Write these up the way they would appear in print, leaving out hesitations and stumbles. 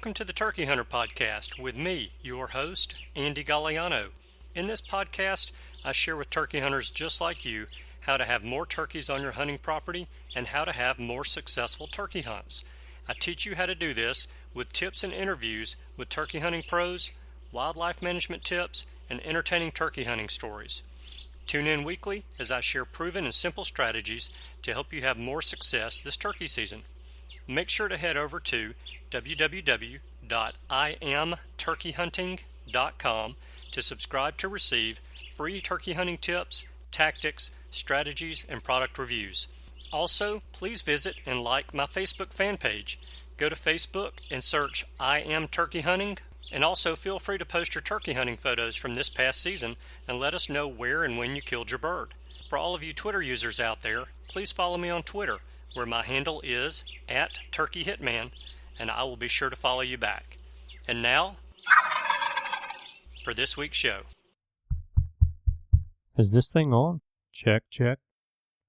Welcome to the Turkey Hunter Podcast with me, your host, Andy Galliano. In this podcast, I share with turkey hunters just like you how to have more turkeys on your hunting property and how to have more successful turkey hunts. I teach you how to do this with tips and interviews with turkey hunting pros, wildlife management tips, and entertaining turkey hunting stories. Tune in weekly as I share proven and simple strategies to help you have more success this turkey season. Make sure to head over to www.iamturkeyhunting.com to subscribe to receive free turkey hunting tips, tactics, strategies, and product reviews. Also, please visit and like my Facebook fan page. Go to Facebook and search I Am Turkey Hunting, and also feel free to post your turkey hunting photos from this past season and let us know where and when you killed your bird. For all of you Twitter users out there, please follow me on Twitter, where my handle is @TurkeyHitman, and I will be sure to follow you back. And now, for this week's show. Is this thing on? Check, check.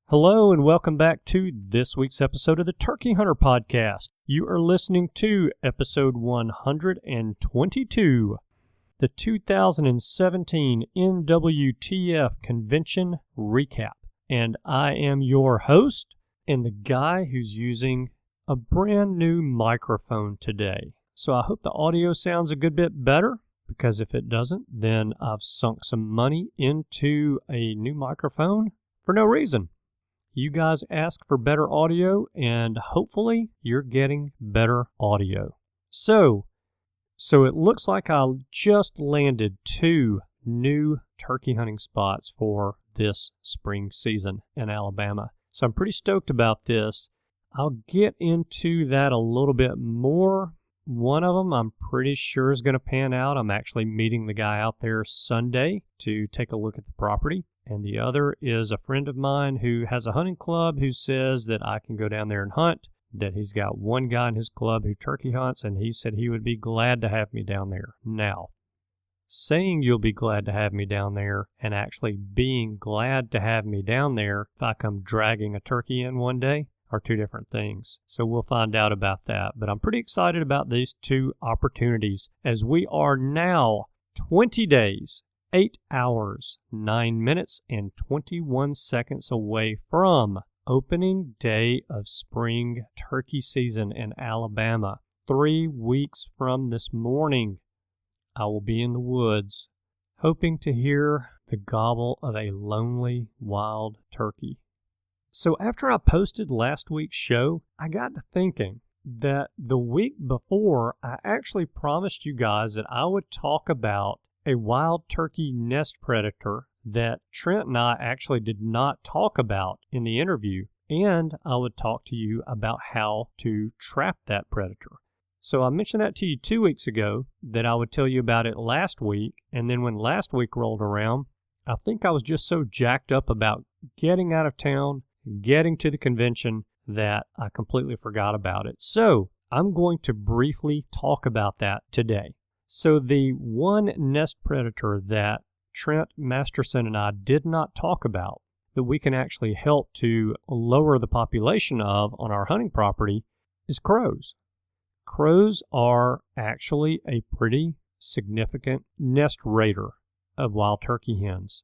Hello, and welcome back to this week's episode of the Turkey Hunter Podcast. You are listening to episode 122, the 2017 NWTF Convention Recap. And I am your host, and the guy who's using a brand new microphone today. So I hope the audio sounds a good bit better, because if it doesn't, then I've sunk some money into a new microphone for no reason. You guys ask for better audio, and hopefully you're getting better audio. So it looks like I just landed 2 new turkey hunting spots for this spring season in Alabama. So I'm pretty stoked about this. I'll get into that a little bit more. One of them I'm pretty sure is going to pan out. I'm actually meeting the guy out there Sunday to take a look at the property. And the other is a friend of mine who has a hunting club who says that I can go down there and hunt, that he's got one guy in his club who turkey hunts, and he said he would be glad to have me down there. Now, saying you'll be glad to have me down there and actually being glad to have me down there if I come dragging a turkey in one day are two different things. So we'll find out about that. But I'm pretty excited about these 2 opportunities as we are now 20 days, 8 hours, 9 minutes, and 21 seconds away from opening day of spring turkey season in Alabama. 3 weeks from this morning, I will be in the woods, hoping to hear the gobble of a lonely wild turkey. So after I posted last week's show, I got to thinking that the week before, I actually promised you guys that I would talk about a wild turkey nest predator that Trent and I actually did not talk about in the interview, and I would talk to you about how to trap that predator. So I mentioned that to you 2 weeks ago, that I would tell you about it last week, and then when last week rolled around, I think I was just so jacked up about getting out of town, getting to the convention, that I completely forgot about it. So I'm going to briefly talk about that today. So the one nest predator that Trent Masterson and I did not talk about that we can actually help to lower the population of on our hunting property is crows. Crows are actually a pretty significant nest raider of wild turkey hens.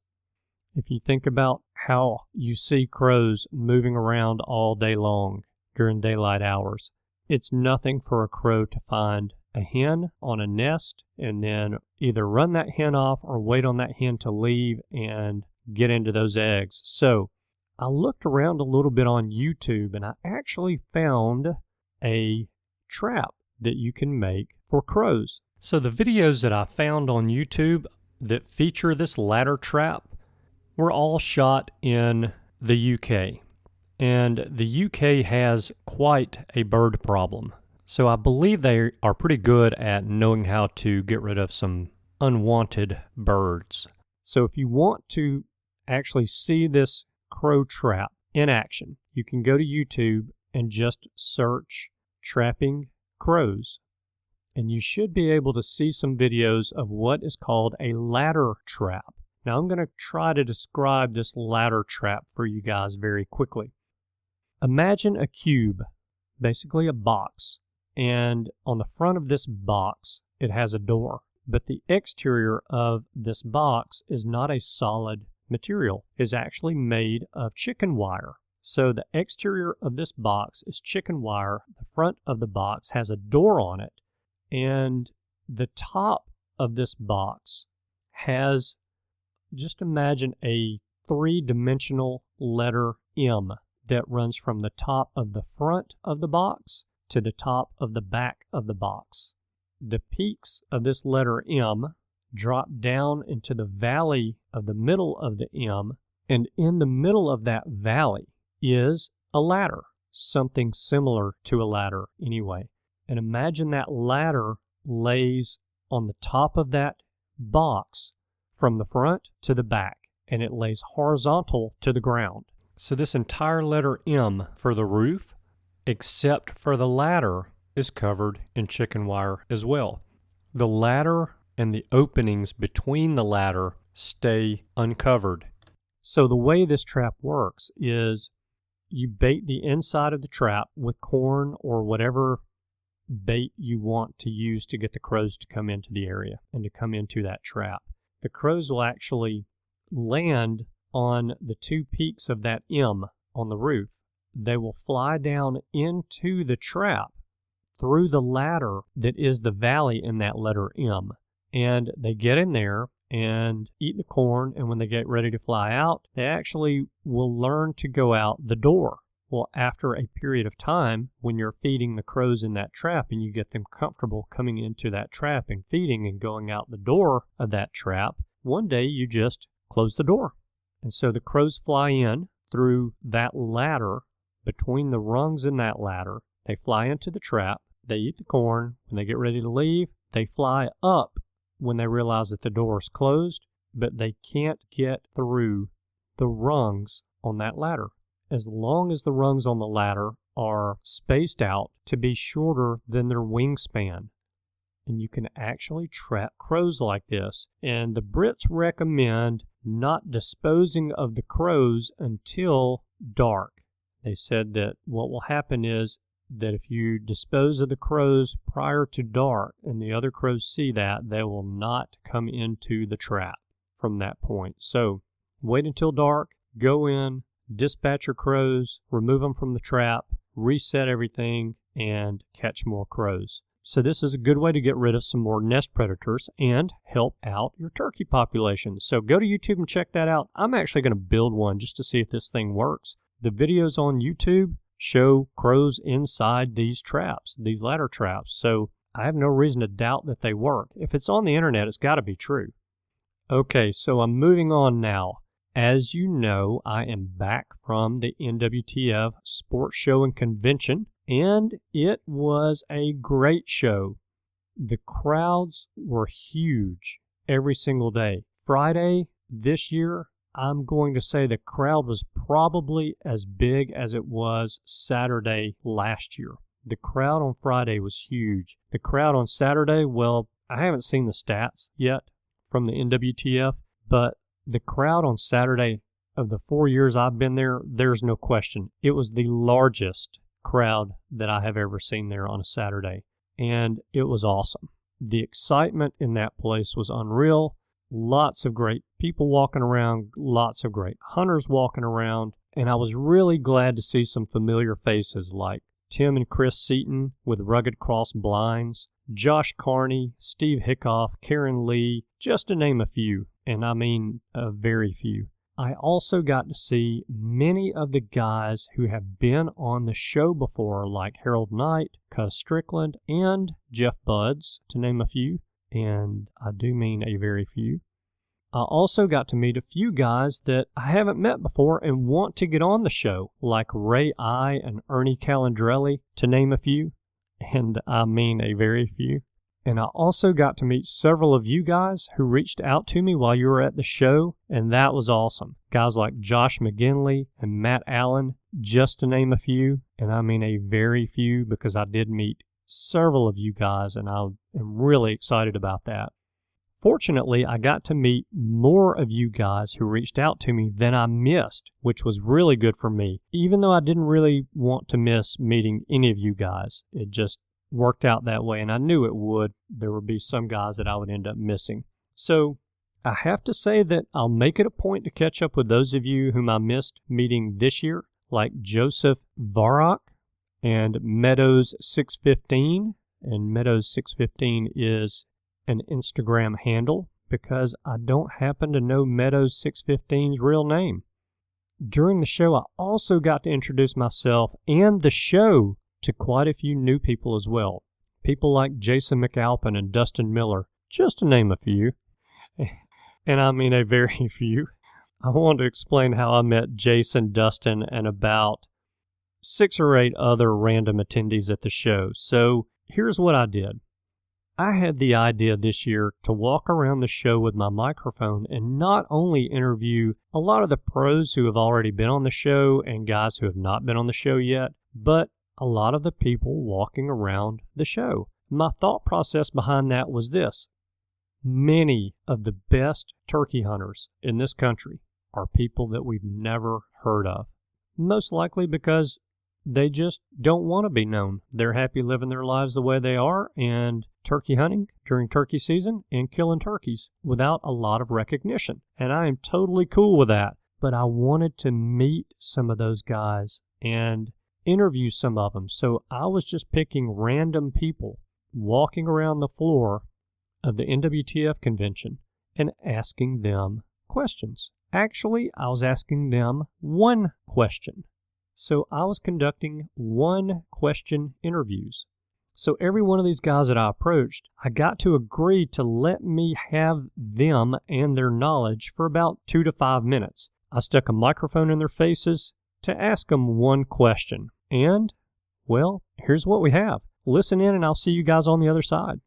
If you think about how you see crows moving around all day long during daylight hours, it's nothing for a crow to find a hen on a nest and then either run that hen off or wait on that hen to leave and get into those eggs. So I looked around a little bit on YouTube, and I actually found a trap that you can make for crows. So the videos that I found on YouTube that feature this ladder trap were all shot in the UK. And the UK has quite a bird problem. So I believe they are pretty good at knowing how to get rid of some unwanted birds. So if you want to actually see this crow trap in action, you can go to YouTube and just search trapping crows. And you should be able to see some videos of what is called a ladder trap. Now I'm going to try to describe this ladder trap for you guys very quickly. Imagine a cube, basically a box, And on the front of this box, it has a door. But the exterior of this box is not a solid material. It's actually made of chicken wire. So the exterior of this box is chicken wire. The front of the box has a door on it. And the top of this box has, just imagine a three-dimensional letter M that runs from the top of the front of the box to the top of the back of the box. The peaks of this letter M drop down into the valley of the middle of the M, and in the middle of that valley is a ladder, something similar to a ladder anyway. And imagine that ladder lays on the top of that box from the front to the back, and it lays horizontal to the ground. So this entire letter M for the roof, except for the ladder, is covered in chicken wire as well. The ladder and the openings between the ladder stay uncovered. So the way this trap works is you bait the inside of the trap with corn or whatever bait you want to use to get the crows to come into the area and to come into that trap. The crows will actually land on the two peaks of that M on the roof. They will fly down into the trap through the ladder that is the valley in that letter M. And they get in there and eat the corn, and when they get ready to fly out, they actually will learn to go out the door. Well, after a period of time, when you're feeding the crows in that trap and you get them comfortable coming into that trap and feeding and going out the door of that trap, one day you just close the door. And so the crows fly in through that ladder, between the rungs in that ladder. They fly into the trap. They eat the corn. When they get ready to leave, they fly up when they realize that the door is closed, but they can't get through the rungs on that ladder. As long as the rungs on the ladder are spaced out to be shorter than their wingspan. And you can actually trap crows like this. And the Brits recommend not disposing of the crows until dark. They said that what will happen is that if you dispose of the crows prior to dark and the other crows see that, they will not come into the trap from that point. So wait until dark, go in, dispatch your crows, remove them from the trap, reset everything, and catch more crows. So this is a good way to get rid of some more nest predators and help out your turkey population. So go to YouTube and check that out. I'm actually going to build one just to see if this thing works. The videos on YouTube show crows inside these traps, these ladder traps. So I have no reason to doubt that they work. If it's on the internet, it's got to be true. Okay, so I'm moving on now. As you know, I am back from the NWTF Sports Show and Convention, and it was a great show. The crowds were huge every single day. Friday this year, I'm going to say the crowd was probably as big as it was Saturday last year. The crowd on Friday was huge. The crowd on Saturday, well, I haven't seen the stats yet from the NWTF, but the crowd on Saturday, of the 4 years I've been there, there's no question. It was the largest crowd that I have ever seen there on a Saturday, and it was awesome. The excitement in that place was unreal. Lots of great people walking around, lots of great hunters walking around, and I was really glad to see some familiar faces like Tim and Chris Seaton with Rugged Cross Blinds, Josh Carney, Steve Hickoff, Karen Lee, just to name a few, and I mean a very few. I also got to see many of the guys who have been on the show before, like Harold Knight, Cuz Strickland, and Jeff Buds, to name a few, and I do mean a very few. I also got to meet a few guys that I haven't met before and want to get on the show, like Ray I and Ernie Calandrelli, to name a few, and I mean a very few. And I also got to meet several of you guys who reached out to me while you were at the show, and that was awesome. Guys like Josh McGinley and Matt Allen, just to name a few, and I mean a very few, because I did meet several of you guys, and I am really excited about that. Fortunately, I got to meet more of you guys who reached out to me than I missed, which was really good for me, even though I didn't really want to miss meeting any of you guys. It just worked out that way, and I knew it would. There would be some guys that I would end up missing. So I have to say that I'll make it a point to catch up with those of you whom I missed meeting this year, like Joseph Varrock and Meadows 615. And Meadows 615 is an Instagram handle because I don't happen to know Meadows 615's real name. During the show, I also got to introduce myself and the show to quite a few new people as well. People like Jason McAlpin and Dustin Miller, just to name a few. And I mean a very few. I want to explain how I met Jason, Dustin, and about 6 or 8 other random attendees at the show. So here's what I did. I had the idea this year to walk around the show with my microphone and not only interview a lot of the pros who have already been on the show and guys who have not been on the show yet, but a lot of the people walking around the show. My thought process behind that was this. Many of the best turkey hunters in this country are people that we've never heard of. Most likely because they just don't want to be known. They're happy living their lives the way they are and turkey hunting during turkey season and killing turkeys without a lot of recognition. And I am totally cool with that. But I wanted to meet some of those guys and interview some of them. So I was just picking random people walking around the floor of the NWTF convention and asking them questions. Actually, I was asking them one question. So I was conducting one-question interviews. So every one of these guys that I approached, I got to agree to let me have them and their knowledge for about 2 to 5 minutes. I stuck a microphone in their faces to ask them one question. And, well, here's what we have. Listen in and I'll see you guys on the other side.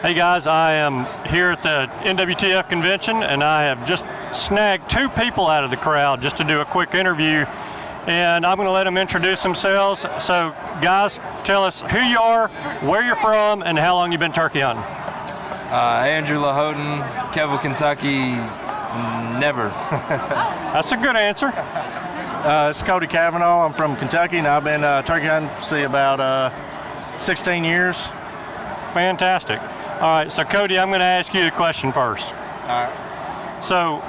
Hey guys, I am here at the NWTF convention and I have just snagged 2 people out of the crowd just to do a quick interview, and I'm going to let them introduce themselves. So guys, tell us who you are, where you're from, and how long you've been turkey hunting. Andrew LaHoughton, Keville, Kentucky, never. That's a good answer. It's Cody Cavanaugh. I'm from Kentucky, and I've been turkey hunting for about 16 years. Fantastic. All right, so Cody, I'm going to ask you the question first. All right. So,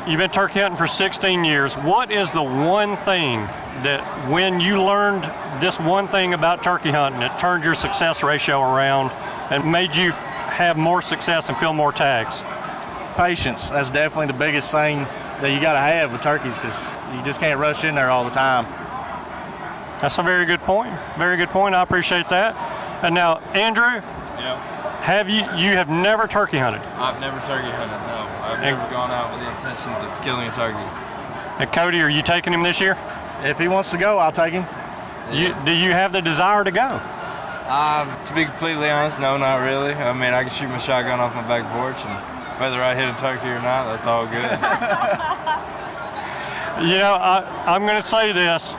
you've been turkey hunting for 16 years. What is the one thing that when you learned this one thing about turkey hunting, it turned your success ratio around and made you have more success and fill more tags? Patience. That's definitely the biggest thing that you got to have with turkeys, because you just can't rush in there all the time. That's a very good point. Very good point. I appreciate that. And now, Andrew, you have never turkey hunted? I've never turkey hunted, no. I've never gone out with the intentions of killing a turkey. And Cody, are you taking him this year? If he wants to go, I'll take him. Yeah. Do you have the desire to go? To be completely honest, no, not really. I mean, I can shoot my shotgun off my back porch, and whether I hit a turkey or not, that's all good. You know, I'm going to say this,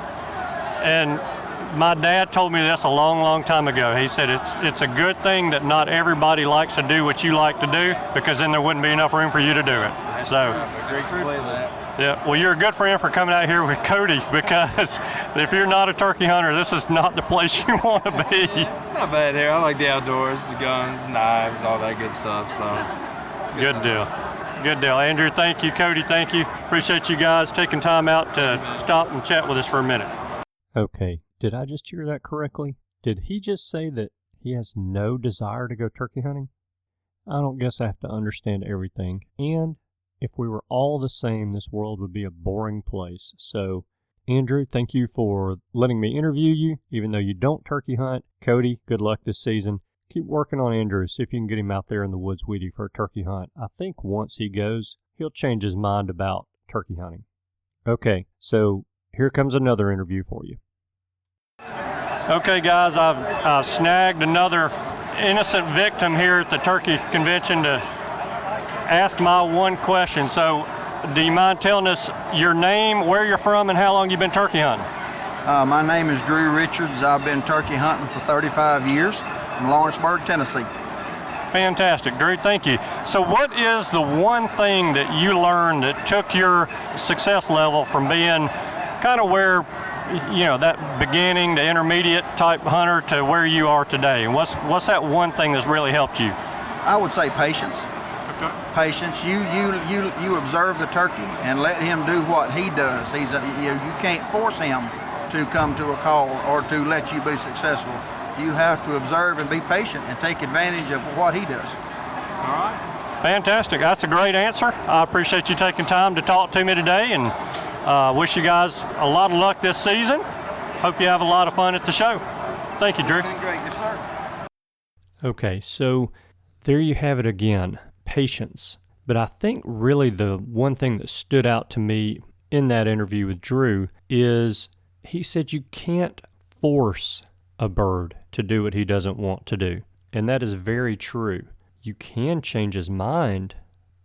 and my dad told me this a long, long time ago. He said it's a good thing that not everybody likes to do what you like to do, because then there wouldn't be enough room for you to do it. That's so, true. Agree completely. Yeah, well, you're a good friend for coming out here with Cody, because if you're not a turkey hunter, this is not the place you want to be. It's not bad here. I like the outdoors, the guns, knives, all that good stuff. So, it's a good deal. Good deal. Andrew, thank you. Cody, thank you. Appreciate you guys taking time out to stop and chat with us for a minute. Okay, did I just hear that correctly? Did he just say that he has no desire to go turkey hunting? I don't guess I have to understand everything. And if we were all the same, this world would be a boring place. So, Andrew, thank you for letting me interview you, even though you don't turkey hunt. Cody, good luck this season. Keep working on Andrew, see if you can get him out there in the woods with you for a turkey hunt. I think once he goes, he'll change his mind about turkey hunting. Okay, so here comes another interview for you. Okay, guys, I've snagged another innocent victim here at the turkey convention to ask my one question. So, do you mind telling us your name, where you're from, and how long you've been turkey hunting? My name is Drew Richards. I've been turkey hunting for 35 years in Lawrenceburg, Tennessee. Fantastic, Drew, thank you. So what is the one thing that you learned that took your success level from being kind of where that beginning to intermediate type hunter to where you are today? And what's that one thing that's really helped you? I would say patience. Okay. Patience. You observe the turkey and let him do what he does. You can't force him to come to a call or to let you be successful. You have to observe and be patient and take advantage of what he does. All right. Fantastic. That's a great answer. I appreciate you taking time to talk to me today, and wish you guys a lot of luck this season. Hope you have a lot of fun at the show. Thank you, Drew. Been great, yes, sir. Okay, so there you have it again, patience. But I think really the one thing that stood out to me in that interview with Drew is he said you can't force a bird to do what he doesn't want to do. And that is very true. You can change his mind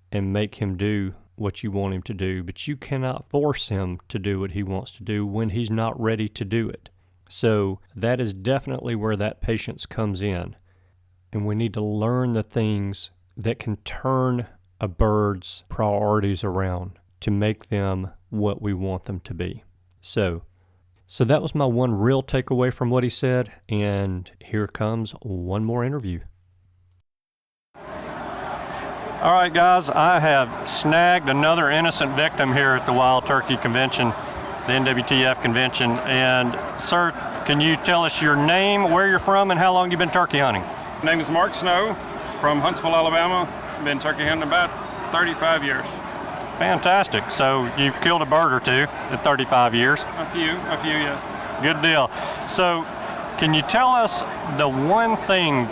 and make him do what you want him to do, but you cannot force him to do what he wants to do when he's not ready to do it. So that is definitely where that patience comes in. And we need to learn the things that can turn a bird's priorities around to make them what we want them to be. So that was my one real takeaway from what he said, and here comes one more interview. All right, guys, I have snagged another innocent victim here at the Wild Turkey Convention, the NWTF convention. And, sir, can you tell us your name, where you're from, and how long you've been turkey hunting? My name is Mark Snow from Huntsville, Alabama. Been turkey hunting about 35 years. Fantastic. So you've killed a bird or two in 35 years? A few, yes. Good deal. So can you tell us the one thing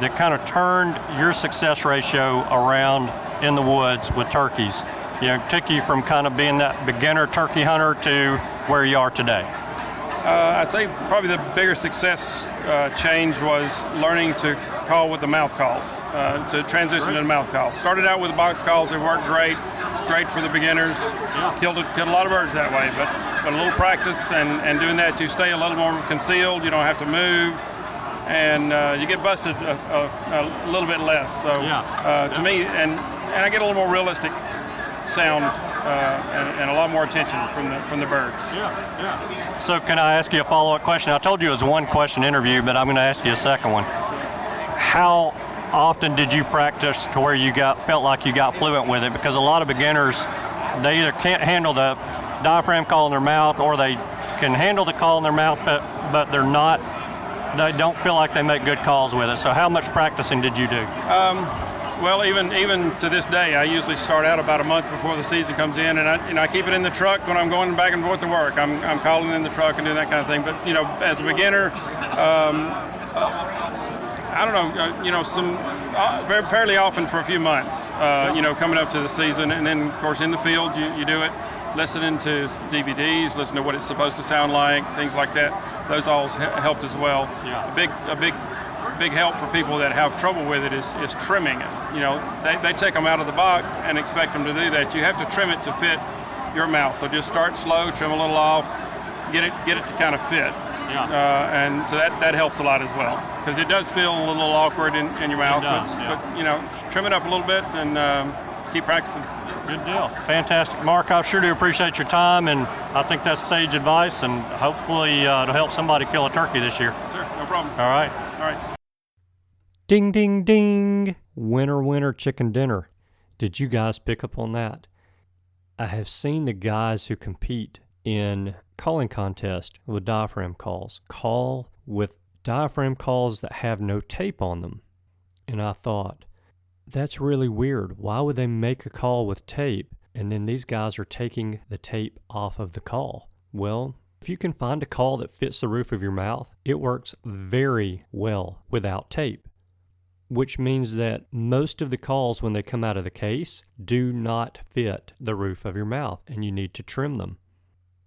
that kind of turned your success ratio around in the woods with turkeys? Took you from kind of being that beginner turkey hunter to where you are today? I'd say probably the bigger success change was learning to call with the mouth calls, to transition to the mouth calls. Started out with the box calls, they worked great. It's great for the beginners. Yeah. Killed a lot of birds that way, but a little practice and doing that, you stay a little more concealed, you don't have to move. And you get busted a little bit less. So to me, and I get a little more realistic sound and a lot more attention from the birds. Yeah. So can I ask you a follow-up question? I told you it was a one-question interview, but I'm going to ask you a second one. How often did you practice to where you felt like you got fluent with it? Because a lot of beginners, they either can't handle the diaphragm call in their mouth, or they can handle the call in their mouth, but they don't feel like they make good calls with it. So how much practicing did you do? Well, even to this day, I usually start out about a month before the season comes in, and I keep it in the truck when I'm going back and forth to work. I'm calling in the truck and doing that kind of thing. But as a beginner, I don't know, fairly often for a few months, coming up to the season, and then of course in the field you do it. Listening to DVDs, listen to what it's supposed to sound like, things like that. Those all helped as well. Yeah. A big help for people that have trouble with it is trimming it. They take them out of the box and expect them to do that. You have to trim it to fit your mouth. So just start slow, trim a little off, get it to kind of fit. Yeah. And so that helps a lot as well, because it does feel a little awkward in your mouth. But trim it up a little bit and keep practicing. Good deal. Fantastic. Mark, I sure do appreciate your time, and I think that's sage advice, and hopefully it'll help somebody kill a turkey this year. Sure, no problem. All right. Ding, ding, ding. Winner, winner, chicken dinner. Did you guys pick up on that? I have seen the guys who compete in calling contests with diaphragm calls call with diaphragm calls that have no tape on them. And I thought, that's really weird. Why would they make a call with tape and then these guys are taking the tape off of the call? Well, if you can find a call that fits the roof of your mouth, it works very well without tape, which means that most of the calls when they come out of the case do not fit the roof of your mouth and you need to trim them.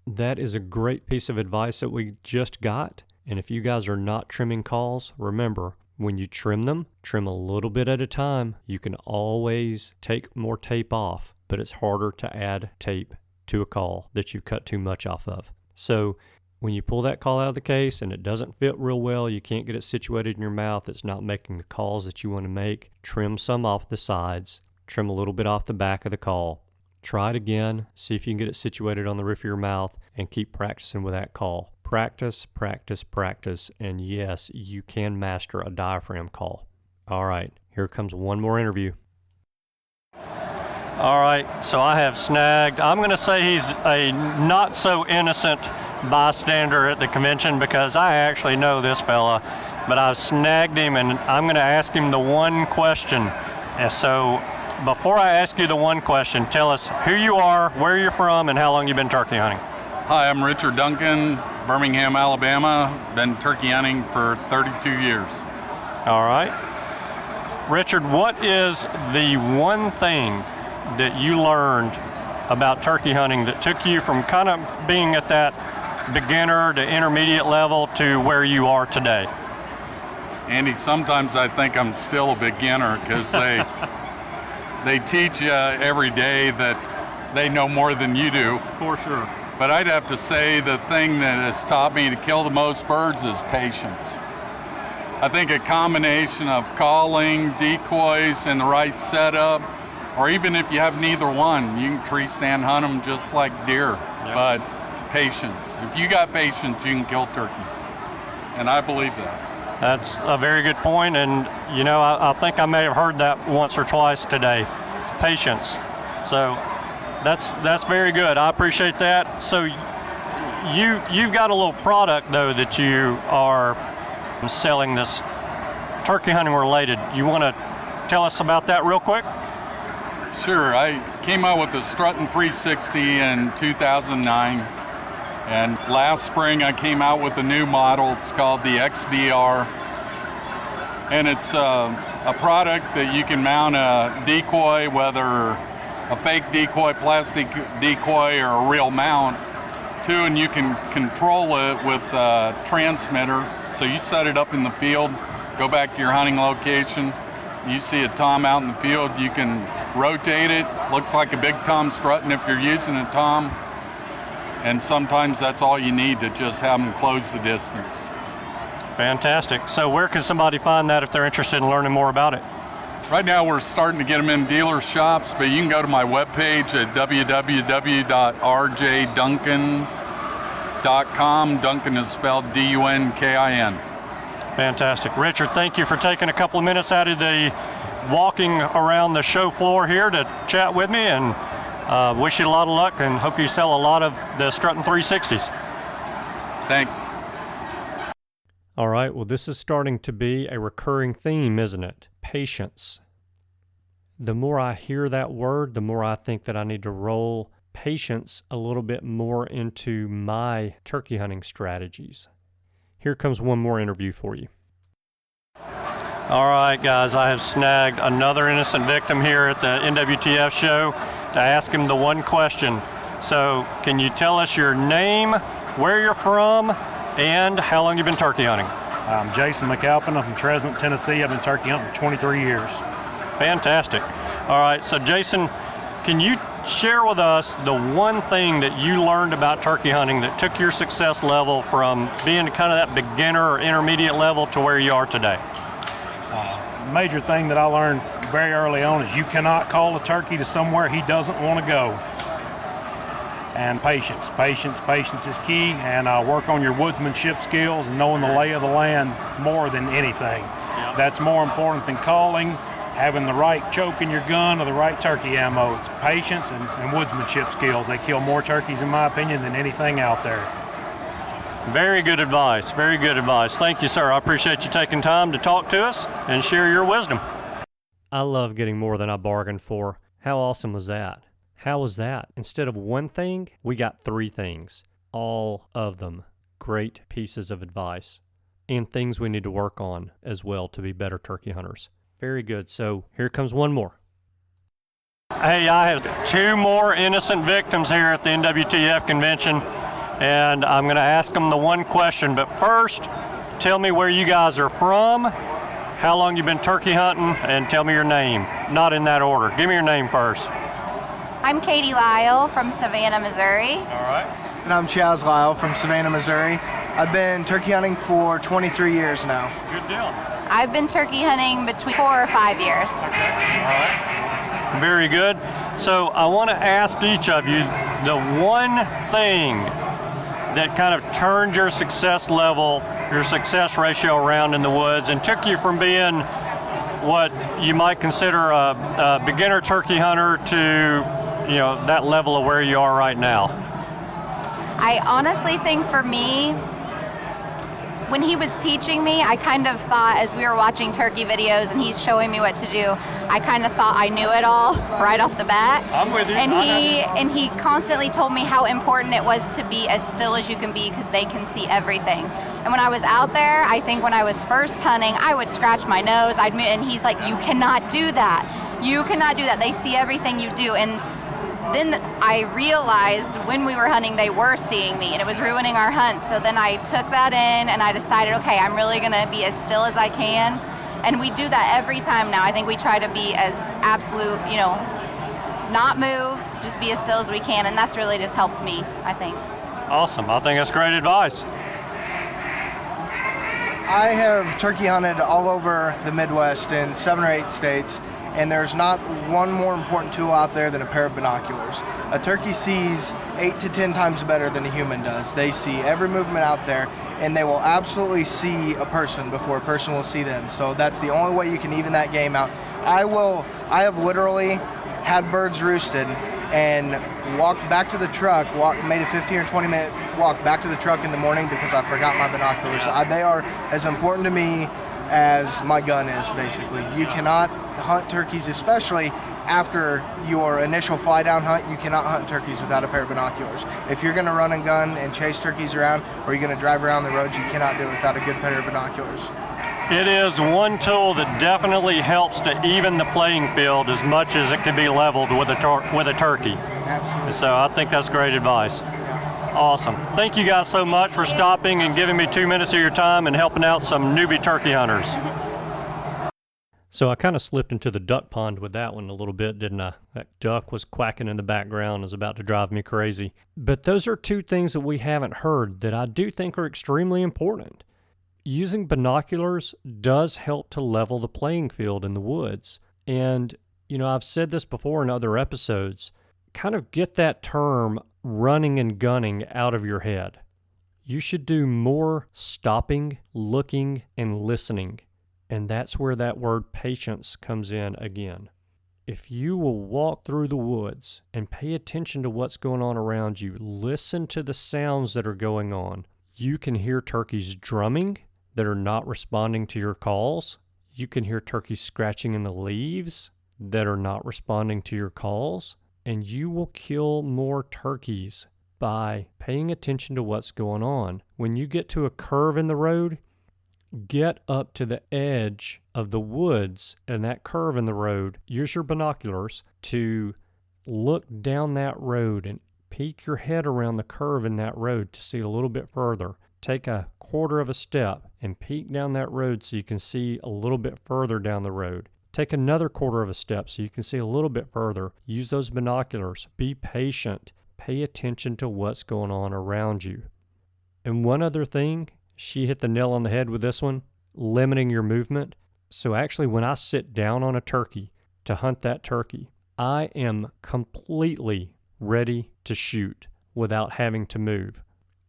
That is a great piece of advice that we just got. And if you guys are not trimming calls, remember, when you trim them, trim a little bit at a time. You can always take more tape off, but it's harder to add tape to a call that you've cut too much off of. So when you pull that call out of the case and it doesn't fit real well, you can't get it situated in your mouth, it's not making the calls that you want to make, trim some off the sides, trim a little bit off the back of the call, Try it again, see if you can get it situated on the roof of your mouth, and keep practicing with that call. Practice, practice, practice, and yes, you can master a diaphragm call. All right, here comes one more interview. All right, so I have snagged, I'm going to say he's a not so innocent bystander at the convention because I actually know this fella, but I've snagged him and I'm going to ask him the one question. And so before I ask you the one question, tell us who you are, where you're from, and how long you've been turkey hunting. Hi, I'm Richard Duncan, Birmingham, Alabama. Been turkey hunting for 32 years. All right. Richard, what is the one thing that you learned about turkey hunting that took you from kind of being at that beginner to intermediate level to where you are today? Andy, sometimes I think I'm still a beginner because they teach you every day that they know more than you do. For sure. But I'd have to say the thing that has taught me to kill the most birds is patience. I think a combination of calling, decoys, and the right setup, or even if you have neither one, you can tree stand hunt them just like deer. Yep. But patience. If you got patience, you can kill turkeys. And I believe that. That's a very good point, and you know, I think I may have heard that once or twice today. Patience. So that's very good. I appreciate that. So you've got a little product though that you are selling this turkey hunting related. You want to tell us about that real quick? Sure. I came out with the Strutting 360 in 2009, and last spring I came out with a new model. It's called the XDR, and it's a product that you can mount a decoy, whether a fake decoy, plastic decoy, or a real mount to, and you can control it with a transmitter. So you set it up in the field, go back to your hunting location, you see a tom out in the field, you can rotate it, looks like a big tom strutting if you're using a tom, and sometimes that's all you need to just have them close the distance. Fantastic. So where can somebody find that if they're interested in learning more about it? Right now we're starting to get them in dealer shops, but you can go to my webpage at www.rjduncan.com. Duncan is spelled D-U-N-K-I-N. Fantastic. Richard, thank you for taking a couple of minutes out of the walking around the show floor here to chat with me, and wish you a lot of luck and hope you sell a lot of the Strutting 360s. Thanks. All right, well, this is starting to be a recurring theme, isn't it? Patience. The more I hear that word, the more I think that I need to roll patience a little bit more into my turkey hunting strategies. Here comes one more interview for you. All right, guys, I have snagged another innocent victim here at the NWTF show to ask him the one question. So, can you tell us your name, where you're from, and how long you've been turkey hunting? I'm Jason McAlpin. I'm from Tresvant, Tennessee. I've been turkey hunting for 23 years. Fantastic. All right, so Jason, can you share with us the one thing that you learned about turkey hunting that took your success level from being kind of that beginner or intermediate level to where you are today? Major thing that I learned very early on is you cannot call a turkey to somewhere he doesn't want to go. And patience is key, and work on your woodsmanship skills and knowing the lay of the land more than anything. Yep. That's more important than calling, having the right choke in your gun or the right turkey ammo. It's patience and woodsmanship skills. They kill more turkeys, in my opinion, than anything out there. Very good advice. Very good advice. Thank you, sir. I appreciate you taking time to talk to us and share your wisdom. I love getting more than I bargained for. How awesome was that? How was that? Instead of one thing, we got three things. All of them great pieces of advice and things we need to work on as well to be better turkey hunters. Very good. So here comes one more. Hey, I have two more innocent victims here at the NWTF convention, and I'm going to ask them the one question. But first, tell me where you guys are from, how long you've been turkey hunting, and tell me your name. Not in that order. Give me your name first. I'm Katie Lyle from Savannah, Missouri. All right. And I'm Chaz Lyle from Savannah, Missouri. I've been turkey hunting for 23 years now. Good deal. I've been turkey hunting between 4 or 5 years. Okay. All right. Very good. So I want to ask each of you the one thing that kind of turned your success level, your success ratio around in the woods and took you from being what you might consider a beginner turkey hunter to, you know, that level of where you are right now. I honestly think for me, when he was teaching me, I kind of thought, as we were watching turkey videos and he's showing me what to do, I kind of thought I knew it all right off the bat. I'm with you. And he constantly told me how important it was to be as still as you can be because they can see everything. And when I was out there, I think when I was first hunting, I would scratch my nose. And he's like, you cannot do that. You cannot do that. They see everything you do. And then I realized when we were hunting, they were seeing me, and it was ruining our hunts. So then I took that in, and I decided, okay, I'm really going to be as still as I can. And we do that every time now. I think we try to be as absolute, you know, not move, just be as still as we can, and that's really just helped me, I think. Awesome. I think that's great advice. I have turkey hunted all over the Midwest in 7 or 8 states, and there's not one more important tool out there than a pair of binoculars. A turkey sees 8 to 10 times better than a human does. They see every movement out there, and they will absolutely see a person before a person will see them. So that's the only way you can even that game out. I have literally had birds roosted and walked back to the truck, made a 15 or 20 minute walk back to the truck in the morning because I forgot my binoculars. They are as important to me as my gun is, basically. You cannot hunt turkeys, especially after your initial fly down hunt. You cannot hunt turkeys without a pair of binoculars. If you're going to run and gun and chase turkeys around, or you're going to drive around the roads, you cannot do it without a good pair of binoculars. It is one tool that definitely helps to even the playing field as much as it can be leveled with a turkey. Absolutely. So I think that's great advice. Awesome. Thank you guys so much for stopping and giving me 2 minutes of your time and helping out some newbie turkey hunters. So I kind of slipped into the duck pond with that one a little bit, didn't I? That duck was quacking in the background, was about to drive me crazy. But those are two things that we haven't heard that I do think are extremely important. Using binoculars does help to level the playing field in the woods. And, you know, I've said this before in other episodes, kind of get that term running and gunning out of your head. You should do more stopping, looking, and listening. And that's where that word patience comes in again. If you will walk through the woods and pay attention to what's going on around you, listen to the sounds that are going on, you can hear turkeys drumming that are not responding to your calls. You can hear turkeys scratching in the leaves that are not responding to your calls. And you will kill more turkeys by paying attention to what's going on. When you get to a curve in the road, get up to the edge of the woods and that curve in the road. Use your binoculars to look down that road and peek your head around the curve in that road to see a little bit further. Take a quarter of a step and peek down that road so you can see a little bit further down the road. Take another quarter of a step so you can see a little bit further. Use those binoculars. Be patient. Pay attention to what's going on around you. And one other thing, she hit the nail on the head with this one, limiting your movement. So actually when I sit down on a turkey to hunt that turkey, I am completely ready to shoot without having to move.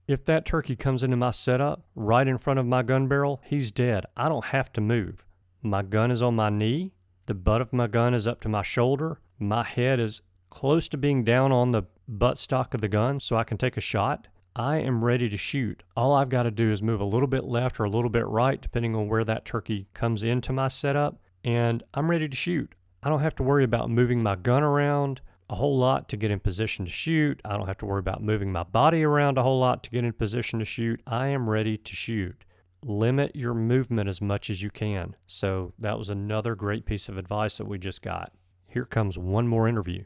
If that turkey comes into my setup right in front of my gun barrel, he's dead. I don't have to move. My gun is on my knee, the butt of my gun is up to my shoulder, my head is close to being down on the buttstock of the gun so I can take a shot. I am ready to shoot. All I've got to do is move a little bit left or a little bit right depending on where that turkey comes into my setup, and I'm ready to shoot. I don't have to worry about moving my gun around a whole lot to get in position to shoot. I don't have to worry about moving my body around a whole lot to get in position to shoot. I am ready to shoot. Limit your movement as much as you can. So that was another great piece of advice that we just got. Here comes one more interview.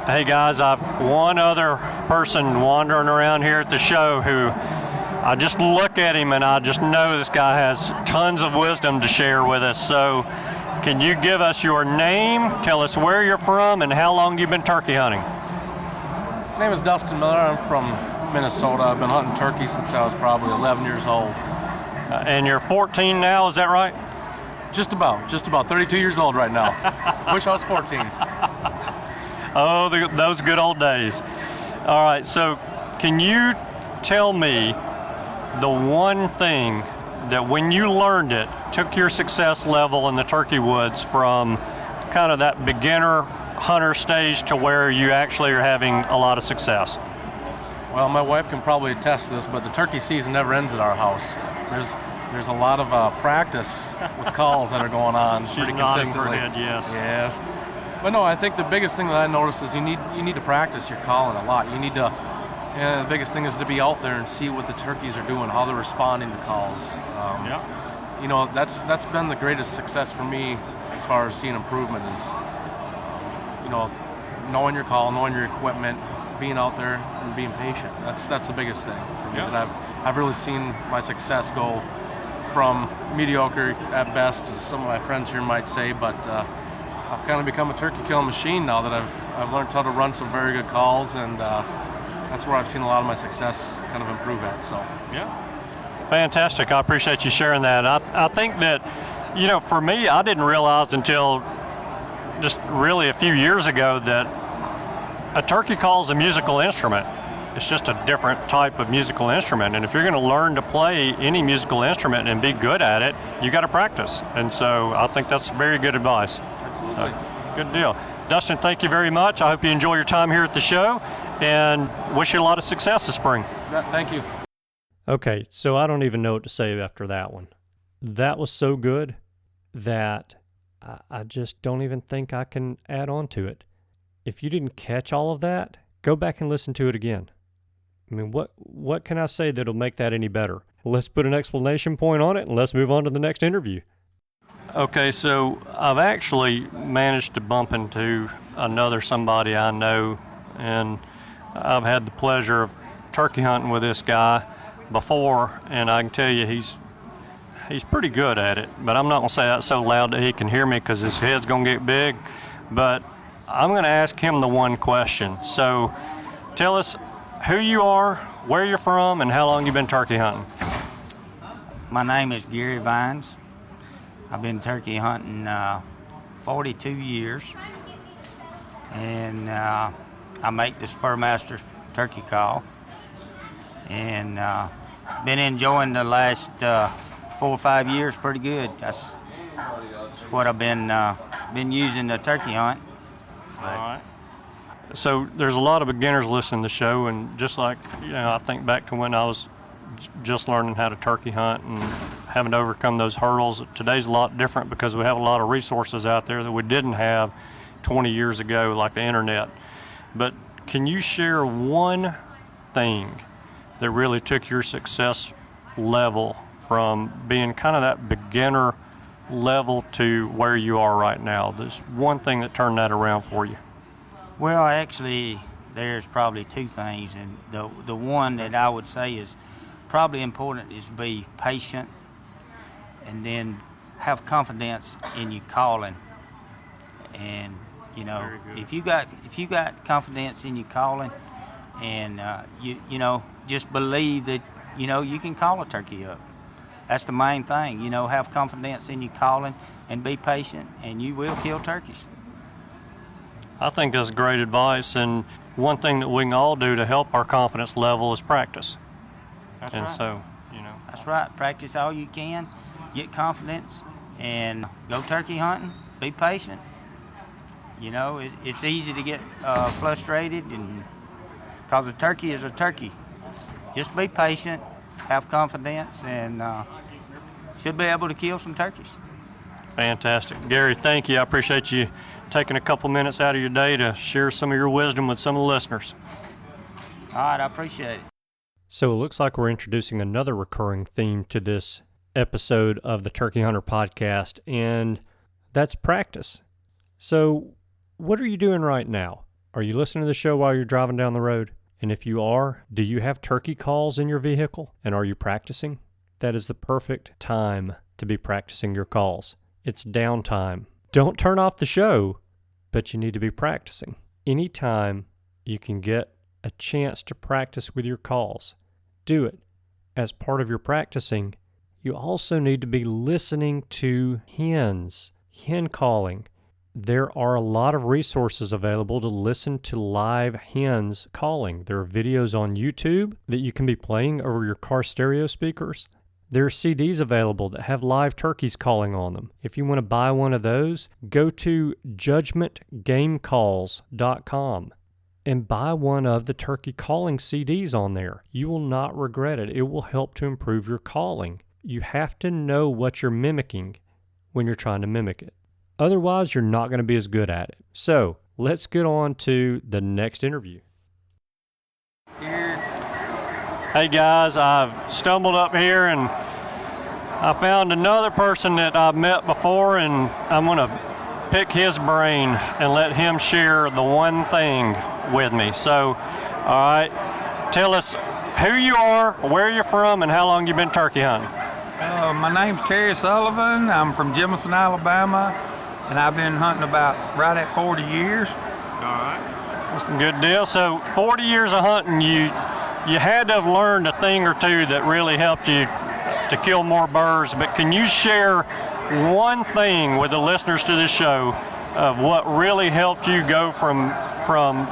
Hey guys, I've one other person wandering around here at the show who I just look at him and I just know this guy has tons of wisdom to share with us. So can you give us your name, tell us where you're from, and how long you've been turkey hunting? My name is Dustin Miller. I'm from Minnesota. I've been hunting turkey since I was probably 11 years old. And you're 14 now, is that right? Just about 32 years old right now. Wish I was 14. Oh, those good old days. All right, so can you tell me the one thing that when you learned it took your success level in the turkey woods from kind of that beginner hunter stage to where you actually are having a lot of success? Well, my wife can probably attest to this, but the turkey season never ends at our house. There's a lot of practice with calls that are going on pretty consistently. Her head, yes. Yes. But no, I think the biggest thing that I noticed is you need to practice your calling a lot. You need to. The biggest thing is to be out there and see what the turkeys are doing, how they're responding to calls. You know, that's been the greatest success for me as far as seeing improvement is, you know, knowing your call, knowing your equipment, being out there and being patient. That's the biggest thing for me that I've really seen my success go from mediocre at best, as some of my friends here might say, but I've kind of become a turkey killing machine now that I've learned how to run some very good calls, and that's where I've seen a lot of my success kind of improve at. So Fantastic. I appreciate you sharing that. I think that, you know, for me, I didn't realize until just really a few years ago that a turkey call is a musical instrument. It's just a different type of musical instrument, and if you're going to learn to play any musical instrument and be good at it, you got to practice. And so I think that's very good advice. Absolutely. Good deal. Dustin, thank you very much. I hope you enjoy your time here at the show, and wish you a lot of success this spring. Thank you. Okay, so I don't even know what to say after that one. That was so good that I just don't even think I can add on to it. If you didn't catch all of that, go back and listen to it again. I mean, what can I say that'll make that any better? Let's put an exclamation point on it, and let's move on to the next interview. Okay, so I've actually managed to bump into another somebody I know, and I've had the pleasure of turkey hunting with this guy before, and I can tell you he's pretty good at it, but I'm not going to say that so loud that he can hear me because his head's going to get big, but I'm going to ask him the one question. So tell us who you are, where you're from, and how long you've been turkey hunting. My name is Gary Vines. I've been turkey hunting 42 years, and I make the Spurmaster turkey call, and been enjoying the last 4 or 5 years pretty good. That's what I've been using the turkey hunt. All right. So there's a lot of beginners listening to the show, and just like, you know, I think back to when I was just learning how to turkey hunt and having to overcome those hurdles. Today's a lot different because we have a lot of resources out there that we didn't have 20 years ago, like the internet. But can you share one thing that really took your success level from being kind of that beginner level to where you are right now? There's one thing that turned that around for you. Well, actually, there's probably two things, and the one that I would say is probably important is be patient, and then have confidence in your calling. And you know, if you got confidence in your calling, and you know, just believe that you know you can call a turkey up. That's the main thing. You know, have confidence in your calling and be patient, and you will kill turkeys. I think that's great advice, and one thing that we can all do to help our confidence level is practice. That's and right. So, you know. That's right. Practice all you can, get confidence, and go turkey hunting. Be patient. You know, it's easy to get frustrated, and because a turkey is a turkey. Just be patient, have confidence, and should be able to kill some turkeys. Fantastic. Gary, thank you. I appreciate you taking a couple minutes out of your day to share some of your wisdom with some of the listeners. All right, I appreciate it. So it looks like we're introducing another recurring theme to this episode of the Turkey Hunter Podcast, and that's practice. So what are you doing right now? Are you listening to the show while you're driving down the road? And if you are, do you have turkey calls in your vehicle? And are you practicing? That is the perfect time to be practicing your calls. It's downtime. Don't turn off the show, but you need to be practicing. Anytime you can get a chance to practice with your calls, do it. As part of your practicing, You also need to be listening to hens, hen calling. There are a lot of resources available to listen to live hens calling. There are videos on YouTube that you can be playing over your car stereo speakers. There are CDs available that have live turkeys calling on them. If you want to buy one of those, go to judgmentgamecalls.com and buy one of the turkey calling CDs on there. You will not regret it. It will help to improve your calling. You have to know what you're mimicking when you're trying to mimic it. Otherwise, you're not going to be as good at it. So, let's get on to the next interview. Hey guys, I've stumbled up here and I found another person that I've met before, and I'm going to pick his brain and let him share the one thing with me. So, all right, tell us who you are, where you're from, and how long you've been turkey hunting. My name's Terry Sullivan. I'm from Jemison, Alabama, and I've been hunting about right at 40 years. All right. That's a good deal. So 40 years of hunting, you had to have learned a thing or two that really helped you to kill more birds, but can you share one thing with the listeners to this show of what really helped you go from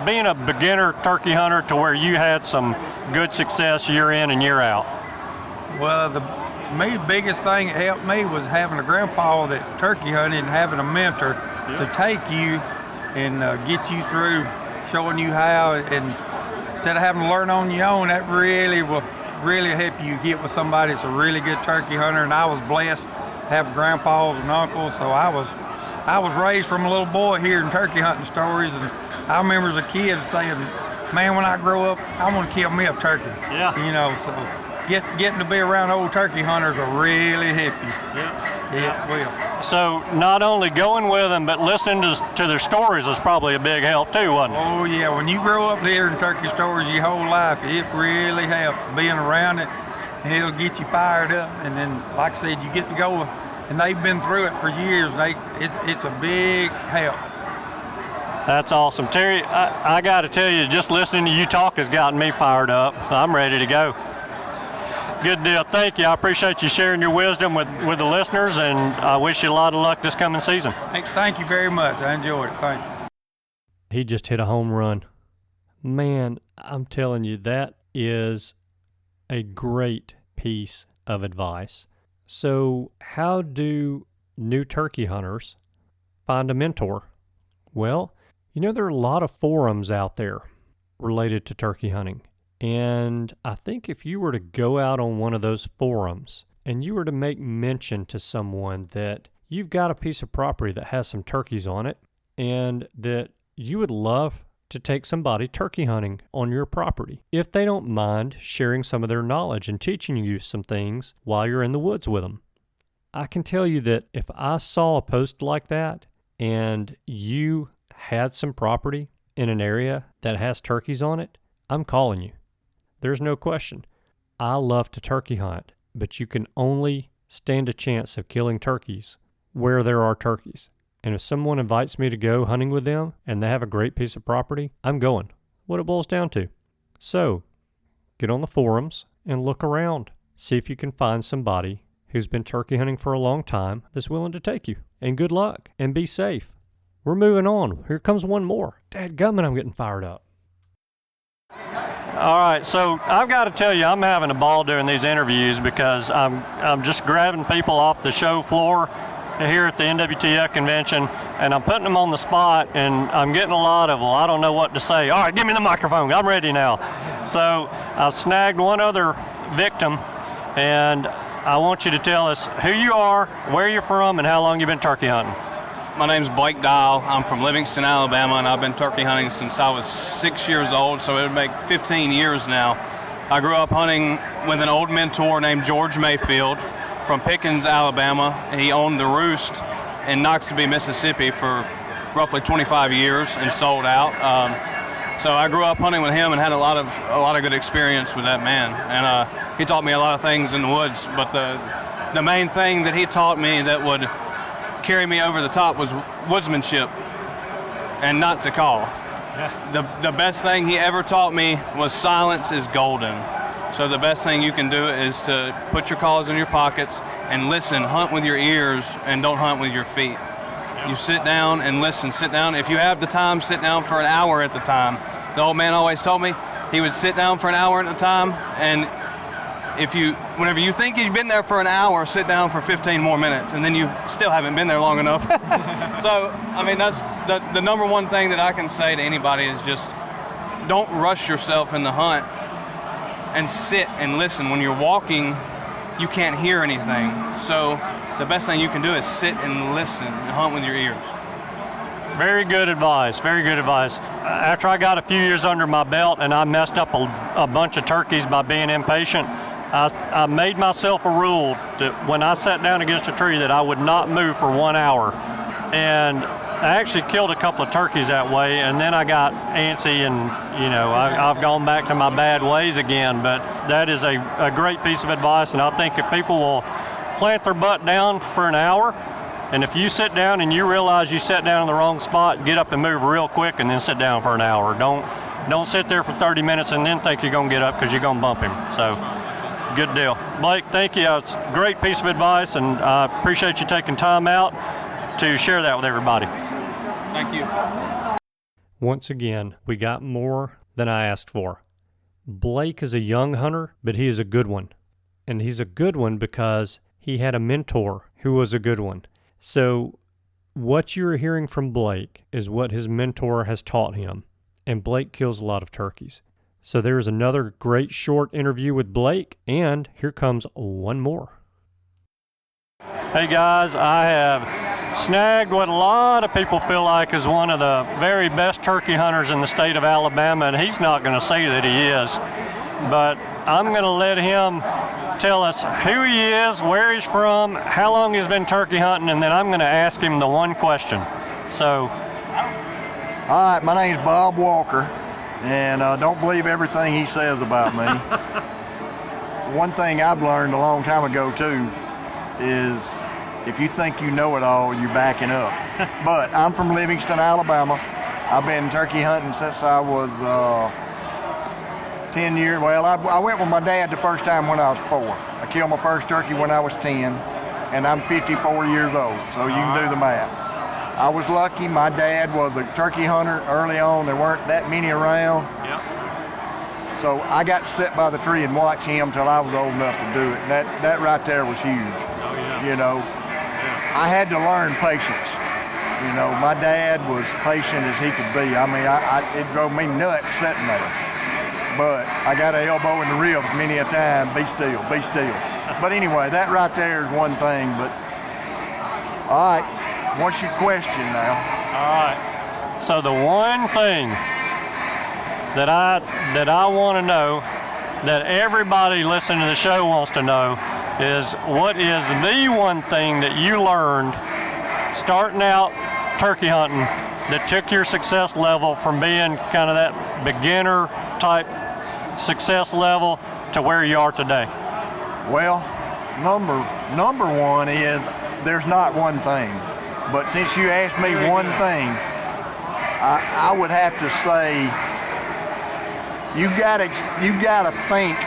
being a beginner turkey hunter to where you had some good success year in and year out? Well, to me, the biggest thing that helped me was having a grandpa that turkey hunted and having a mentor to take you and get you through, showing you how, and instead of having to learn on your own, that really will help you get with somebody that's a really good turkey hunter. And I was blessed to have grandpas and uncles, so I was raised from a little boy hearing turkey hunting stories, and I remember as a kid saying, man, when I grow up, I want to kill me a turkey. Yeah. You know, so getting to be around old turkey hunters will really help you. Yeah, it will. So not only going with them, but listening to their stories is probably a big help too, wasn't it? Oh yeah, when you grow up hearing turkey stories your whole life, it really helps being around it, and it'll get you fired up. And then, like I said, you get to go, and they've been through it for years. It's a big help. That's awesome. Terry, I got to tell you, just listening to you talk has gotten me fired up. So I'm ready to go. Good deal. Thank you. I appreciate you sharing your wisdom with the listeners, and I wish you a lot of luck this coming season. Thank you very much. I enjoyed it. Thank you. He just hit a home run. Man, I'm telling you, that is a great piece of advice. So how do new turkey hunters find a mentor? Well, you know, there are a lot of forums out there related to turkey hunting. And I think if you were to go out on one of those forums and you were to make mention to someone that you've got a piece of property that has some turkeys on it and that you would love to take somebody turkey hunting on your property, if they don't mind sharing some of their knowledge and teaching you some things while you're in the woods with them. I can tell you that if I saw a post like that and you had some property in an area that has turkeys on it, I'm calling you. There's no question. I love to turkey hunt, but you can only stand a chance of killing turkeys where there are turkeys. And if someone invites me to go hunting with them and they have a great piece of property, I'm going. What it boils down to. So, get on the forums and look around. See if you can find somebody who's been turkey hunting for a long time that's willing to take you. And good luck, and be safe. We're moving on. Here comes one more. Dadgummit, I'm getting fired up. All right, so I've got to tell you, I'm having a ball doing these interviews because I'm just grabbing people off the show floor here at the NWTF convention, and I'm putting them on the spot, and I'm getting a lot of, well, I don't know what to say. All right, give me the microphone. I'm ready now. So I've snagged one other victim, and I want you to tell us who you are, where you're from, and how long you've been turkey hunting. My name's Blake Dial. I'm from Livingston, Alabama, and I've been turkey hunting since I was 6 years old, so it would make 15 years now. I grew up hunting with an old mentor named George Mayfield from Pickens, Alabama. He owned the Roost in Knoxville, Mississippi for roughly 25 years and sold out. So I grew up hunting with him and had a lot of good experience with that man. And he taught me a lot of things in the woods, but the main thing that he taught me that would carry me over the top was woodsmanship and not to call. Yeah. The best thing he ever taught me was silence is golden. So the best thing you can do is to put your calls in your pockets and listen. Hunt with your ears and don't hunt with your feet. You sit down and listen. Sit down. If you have the time, sit down for an hour at the time. The old man always told me he would sit down for an hour at a time, and whenever you think you've been there for an hour, sit down for 15 more minutes, and then you still haven't been there long enough. So, I mean, that's the number one thing that I can say to anybody is just don't rush yourself in the hunt and sit and listen. When you're walking, you can't hear anything. So the best thing you can do is sit and listen and hunt with your ears. Very good advice. Very good advice. After I got a few years under my belt and I messed up a bunch of turkeys by being impatient, I made myself a rule that when I sat down against a tree that I would not move for 1 hour. And I actually killed a couple of turkeys that way, and then I got antsy and, I've gone back to my bad ways again. But that is a great piece of advice, and I think if people will plant their butt down for an hour, and if you sit down and you realize you sat down in the wrong spot, get up and move real quick and then sit down for an hour. Don't sit there for 30 minutes and then think you're going to get up because you're going to bump him. So, good deal. Blake, thank you. It's a great piece of advice, and I appreciate you taking time out to share that with everybody. Thank you. Once again, we got more than I asked for. Blake is a young hunter, but he is a good one. And he's a good one because he had a mentor who was a good one. So what you're hearing from Blake is what his mentor has taught him. And Blake kills a lot of turkeys. So there's another great short interview with Blake, and here comes one more. Hey guys, I have snagged what a lot of people feel like is one of the very best turkey hunters in the state of Alabama, and he's not going to say that he is. But I'm going to let him tell us who he is, where he's from, how long he's been turkey hunting, and then I'm going to ask him the one question. So. All right, my name's Bob Walker, and don't believe everything he says about me. One thing I've learned a long time ago, too, is if you think you know it all, you're backing up. But I'm from Livingston, Alabama. I've been turkey hunting since I was 10 years. Well, I went with my dad the first time when I was 4. I killed my first turkey when I was 10, and I'm 54 years old, so you can do the math. I was lucky. My dad was a turkey hunter early on. There weren't that many around. Yep. So I got to sit by the tree and watch him till I was old enough to do it. And that right there was huge. Oh, yeah. Yeah. I had to learn patience. My dad was patient as he could be. I mean, it drove me nuts sitting there. But I got an elbow in the ribs many a time. Be still, be still. But anyway, that right there is one thing. But all right, what's your question now? All right. So the one thing that I want to know, that everybody listening to the show wants to know, is what is the one thing that you learned starting out turkey hunting that took your success level from being kind of that beginner type success level to where you are today? Well, number one is there's not one thing. But since you asked me one thing, I would have to say you gotta think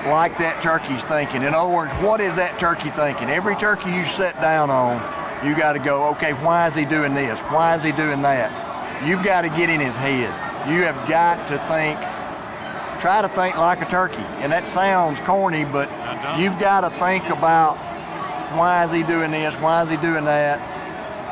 like that turkey's thinking. In other words, what is that turkey thinking? Every turkey you sit down on, you got to go, okay, why is he doing this? Why is he doing that? You've got to get in his head. You have got to try to think like a turkey. And that sounds corny, but you've got to think about why is he doing this? Why is he doing that?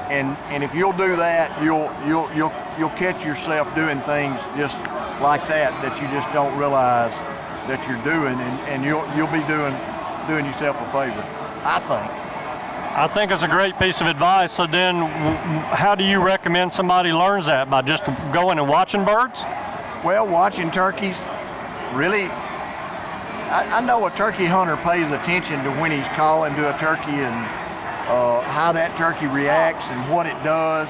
And if you'll do that, you'll catch yourself doing things just like that you just don't realize that you're doing, and you'll be doing yourself a favor, I think. I think it's a great piece of advice. So then how do you recommend somebody learns that? By just going and watching birds? Well, watching turkeys, really, I know a turkey hunter pays attention to when he's calling to a turkey and how that turkey reacts and what it does.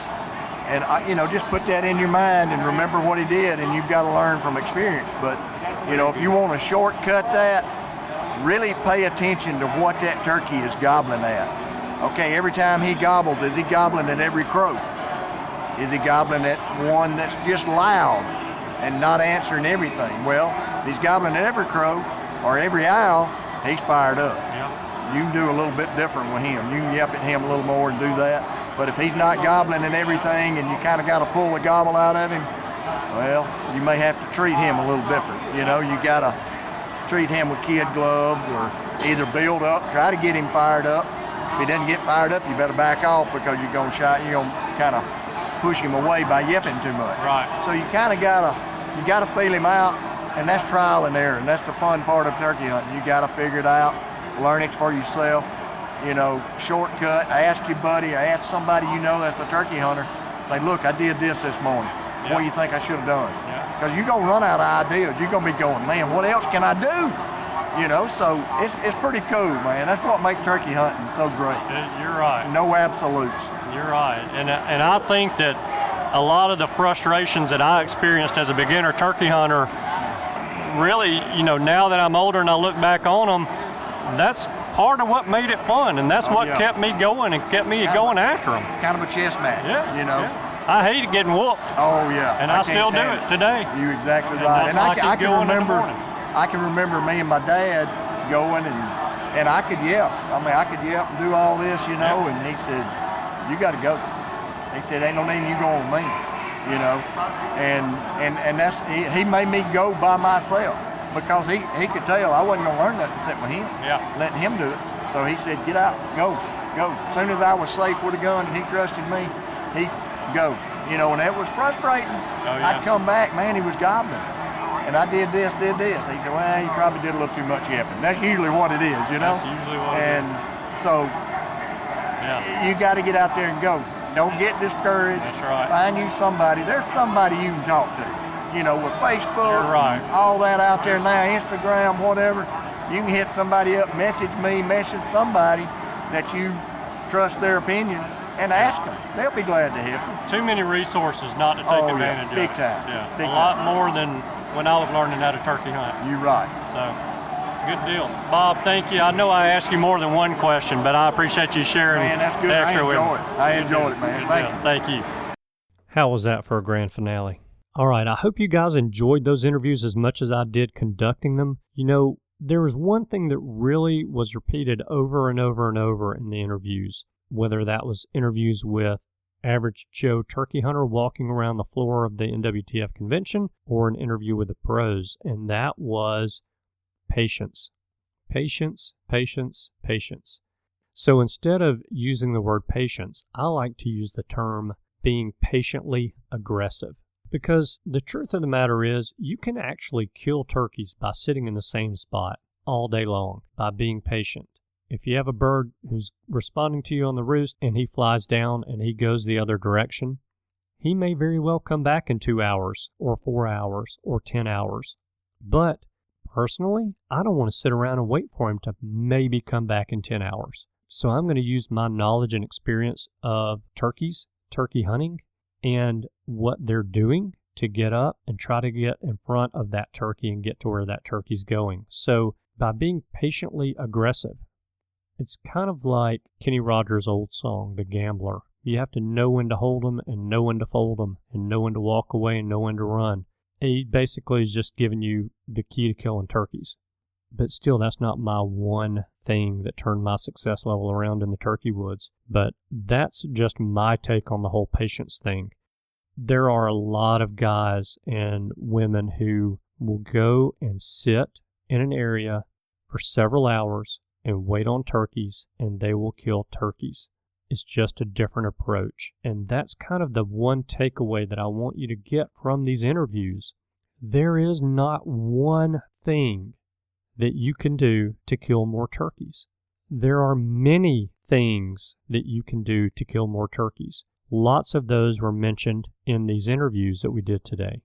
And, just put that in your mind and remember what he did, and you've got to learn from experience. But, if you want to shortcut that, really pay attention to what that turkey is gobbling at. Okay, every time he gobbles, is he gobbling at every crow? Is he gobbling at one that's just loud and not answering everything? Well, if he's gobbling at every crow, or every owl, he's fired up. Yeah. You can do a little bit different with him. You can yelp at him a little more and do that. But if he's not gobbling and everything and you kind of got to pull the gobble out of him, well, you may have to treat him a little different. You know, you got to treat him with kid gloves or either build up, try to get him fired up. If he doesn't get fired up, you better back off because you're going to kind of push him away by yipping too much. Right. So you kind of got to feel him out, and that's trial and error, and that's the fun part of turkey hunting. You got to figure it out, learn it for yourself. You know, shortcut, ask your buddy, ask somebody you know that's a turkey hunter. Say, look, I did this morning. What do you think I should have done? Because you're going to run out of ideas. You're going to be going, man, what else can I do? You know, so it's pretty cool, man. That's what makes turkey hunting so great. You're right. No absolutes. You're right. And I think that a lot of the frustrations that I experienced as a beginner turkey hunter, really, you know, now that I'm older and I look back on them, that's part of what made it fun, and that's what kept me going and kept me going after them. Kind of a chess match, you know. Yeah. I hated getting whooped. Oh yeah. And I still do it today. You're exactly right. And I can remember me and my dad going and I could yell. I mean, I could yell and do all this, you know. And he said, "You got to go." He said, "Ain't no need you going with me," you know. And that's he made me go by myself. Because he could tell I wasn't going to learn nothing except with him, letting him do it. So he said, get out, go. As soon as I was safe with a gun and he trusted me, he'd go. You know, and that was frustrating. I'd come back, man, he was gobbling. And I did this. He said, well, you probably did a little too much yapping. That's usually what it is, you know? That's usually what it is. So you got to get out there and go. Don't get discouraged. That's right. Find you somebody. There's somebody you can talk to. You know, with Facebook, all that out there now, Instagram, whatever, you can hit somebody up, message me, message somebody that you trust their opinion, and ask them. They'll be glad to help you. Too many resources not to take advantage of. Big time. Yeah, big a lot more than when I was learning how to turkey hunt. You're right. So, good deal. Bob, thank you. I know I asked you more than one question, but I appreciate you sharing. Man, that's good. I enjoyed it, man. Thank you. How was that for a grand finale? All right, I hope you guys enjoyed those interviews as much as I did conducting them. You know, there was one thing that really was repeated over and over and over in the interviews, whether that was interviews with average Joe turkey hunter walking around the floor of the NWTF convention or an interview with the pros, and that was patience. Patience, patience, patience. So instead of using the word patience, I like to use the term being patiently aggressive. Because the truth of the matter is, you can actually kill turkeys by sitting in the same spot all day long, by being patient. If you have a bird who's responding to you on the roost and he flies down and he goes the other direction, he may very well come back in 2 hours or 4 hours or 10 hours. But personally, I don't want to sit around and wait for him to maybe come back in 10 hours. So I'm going to use my knowledge and experience of turkeys, turkey hunting, and what they're doing to get up and try to get in front of that turkey and get to where that turkey's going. So by being patiently aggressive, it's kind of like Kenny Rogers' old song, The Gambler. You have to know when to hold them and know when to fold them and know when to walk away and know when to run. He basically is just giving you the key to killing turkeys. But still, that's not my one thing that turned my success level around in the turkey woods. But that's just my take on the whole patience thing. There are a lot of guys and women who will go and sit in an area for several hours and wait on turkeys, and they will kill turkeys. It's just a different approach. And that's kind of the one takeaway that I want you to get from these interviews. There is not one thing that you can do to kill more turkeys. There are many things that you can do to kill more turkeys. Lots of those were mentioned in these interviews that we did today.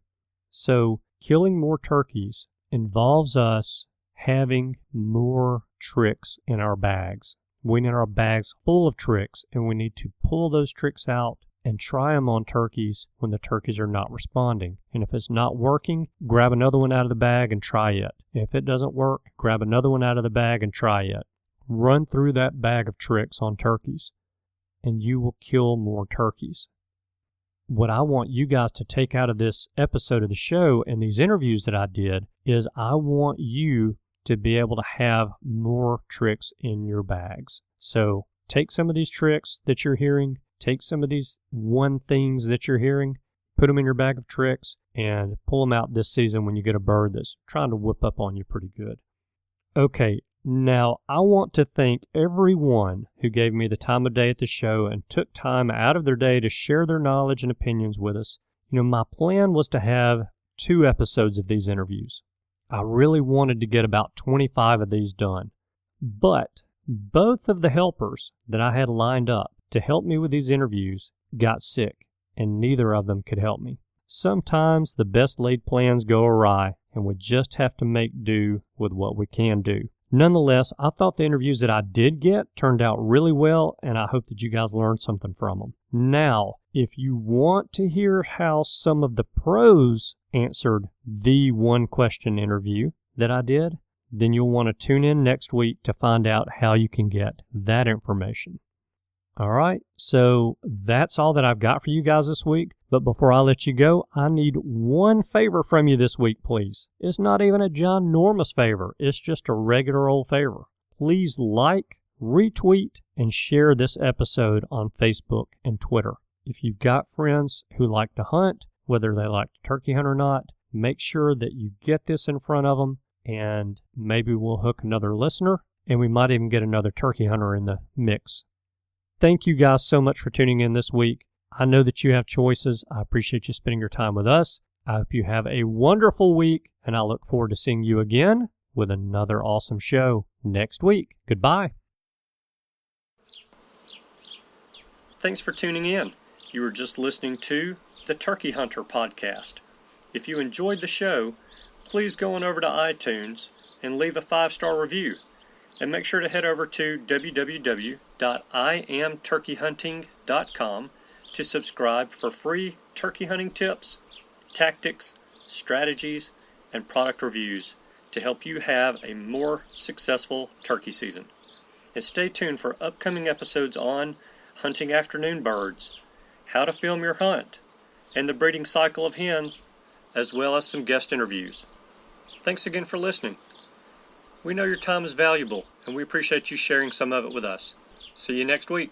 So killing more turkeys involves us having more tricks in our bags. We need our bags full of tricks, and we need to pull those tricks out and try them on turkeys when the turkeys are not responding. And if it's not working, grab another one out of the bag and try it. If it doesn't work, grab another one out of the bag and try it. Run through that bag of tricks on turkeys, and you will kill more turkeys. What I want you guys to take out of this episode of the show and these interviews that I did is I want you to be able to have more tricks in your bags. So take some of these tricks that you're hearing, take some of these one things that you're hearing, put them in your bag of tricks, and pull them out this season when you get a bird that's trying to whip up on you pretty good. Okay, now I want to thank everyone who gave me the time of day at the show and took time out of their day to share their knowledge and opinions with us. My plan was to have 2 episodes of these interviews. I really wanted to get about 25 of these done. But both of the helpers that I had lined up to help me with these interviews got sick, and neither of them could help me. Sometimes the best laid plans go awry, and we just have to make do with what we can do. Nonetheless, I thought the interviews that I did get turned out really well, and I hope that you guys learned something from them. Now, if you want to hear how some of the pros answered the one-question interview that I did, then you'll want to tune in next week to find out how you can get that information. All right, so that's all that I've got for you guys this week. But before I let you go, I need one favor from you this week, please. It's not even a ginormous favor. It's just a regular old favor. Please like, retweet, and share this episode on Facebook and Twitter. If you've got friends who like to hunt, whether they like to turkey hunt or not, make sure that you get this in front of them, and maybe we'll hook another listener, and we might even get another turkey hunter in the mix. Thank you guys so much for tuning in this week. I know that you have choices. I appreciate you spending your time with us. I hope you have a wonderful week, and I look forward to seeing you again with another awesome show next week. Goodbye. Thanks for tuning in. You were just listening to the Turkey Hunter Podcast. If you enjoyed the show, please go on over to iTunes and leave a 5-star review. And make sure to head over to www.iamturkeyhunting.com to subscribe for free turkey hunting tips, tactics, strategies, and product reviews to help you have a more successful turkey season. And stay tuned for upcoming episodes on hunting afternoon birds, how to film your hunt, and the breeding cycle of hens, as well as some guest interviews. Thanks again for listening. We know your time is valuable, and we appreciate you sharing some of it with us. See you next week.